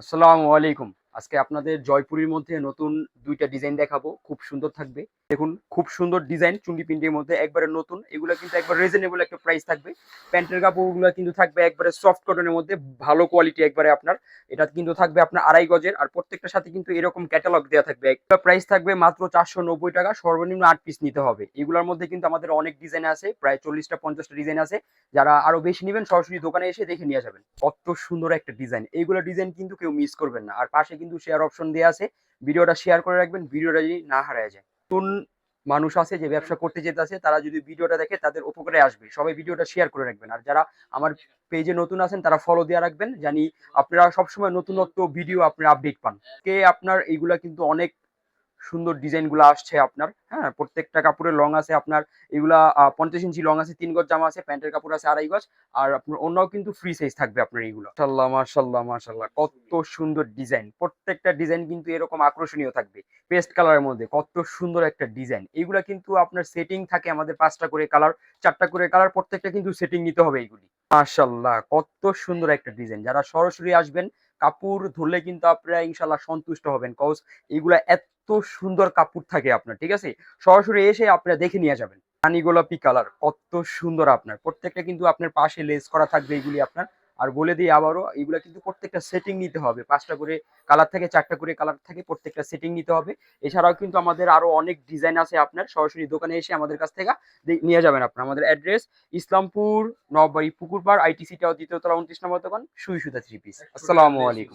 আসসালামু আলাইকুম। আজকে আপনাদের জয়পুরীর মধ্যে নতুন ২ টা ডিজাইন দেখাবো। খুব সুন্দর থাকবে। দেখুন খুব সুন্দর ডিজাইন চুন্ডি প্রিন্টের মধ্যে একবারে নতুন। এগুলা কিন্তু একবার রিজনেবল একটা প্রাইস থাকবে। প্যান্টের কাপড়গুলা কিন্তু থাকবে একবারে সফট কটনের মধ্যে ভালো কোয়ালিটি একবারে আপনার। এটা কিন্তু থাকবে আপনার ২.৫ গজের আর প্রত্যেকটার সাথে কিন্তু এরকম ক্যাটালগ দেয়া থাকবে। একটা প্রাইস থাকবে মাত্র ৳৪৯০ সর্বনিম্ন ৮ পিস নিতে হবে। এগুলার মধ্যে কিন্তু আমাদের অনেক ডিজাইন আছে। প্রায় ৪০ টা ৫০ টা ডিজাইন আছে। যারা আরো বেশি নিবেন সরাসরি দোকানে এসে দেখে নিয়ে যাবেন। কত সুন্দর একটা ডিজাইন। এইগুলো ডিজাইন কিন্তু কেউ মিস করবেন না। আর পাশে কিন্তু শেয়ার অপশন দেয়া আছে। ভিডিওটা শেয়ার করে রাখবেন, ভিডিওটা যদি না হারায় যায়। নতুন মানুষ আছে যে ব্যবসা করতে যেতেছে তারা যদি ভিডিওটা দেখে তাদের উপকারে আসবে। সবাই ভিডিওটা শেয়ার করে রাখবেন। আর যারা আমার পেজে নতুন আছেন তারা ফলো দেয়া রাখবেন। জানি আপনারা সবসময় নতুনত্ব ভিডিও আপনারা আপডেট পান। আপনার এইগুলা কিন্তু অনেক সুন্দর ডিজাইন গুলো আসছে আপনার। হ্যাঁ, প্রত্যেকটা কাপড়ের লং আছে আপনার। এগুলা ৫০ ইঞ্চি লং আছে, ৩ গজ জামা আছে, প্যান্টের কাপড় আছে ২.৫ গজ। আর আপনার অন্যও কিন্তু ফ্রি সাইজ থাকবে আপনার এইগুলো। মাশাআল্লাহ, মাশাআল্লাহ, মাশাআল্লাহ। কত সুন্দর ডিজাইন। প্রত্যেকটা ডিজাইন কিন্তু এরকম আকর্ষণীয় থাকবে। পেস্ট কালারের মধ্যে কত সুন্দর একটা ডিজাইন। এগুলা কিন্তু আপনার সেটিং থাকে আমাদের ৫ টা করে কালার, ৪ টা করে কালার, প্রত্যেকটা কিন্তু সেটিং নিতে হবে এইগুলি। মাশাআল্লাহ, কত সুন্দর একটা ডিজাইন। যারা সরাসরি আসবেন কাপড় ধরলে কিন্তু আপনারা ইনশাআল্লাহ সন্তুষ্ট হবেন। কজ এগুলা এত সুন্দর কাপড় থাকে আপনার, ঠিক আছে? সরাসরি এসে আপনারা দেখে নিয়ে যাবেন। রানী গোলাপি কালার কত সুন্দর আপনার। প্রত্যেকটা কিন্তু আপনার পাশে লেস করা থাকবে এগুলি আপনার। আর বলে দিই আবারও এগুলা কিন্তু প্রত্যেকটা সেটিং নিতে হবে। ৫ টা করে কালার থাকে, ৪ টা করে কালার থাকে, প্রত্যেকটা সেটিং নিতে হবে। এছাড়াও কিন্তু আমাদের আরো অনেক ডিজাইন আছে আপনার। সরাসরি দোকানে এসে আমাদের কাছ থেকে নিয়ে যাবেন আপনার। আমাদের address Islampur, Nababari, পুকুরপাড়, ITC tower ২য় তলা ২৯ নম্বর দোকান, সুই সুতা ৩ পিস। আসসালামু আলাইকুম।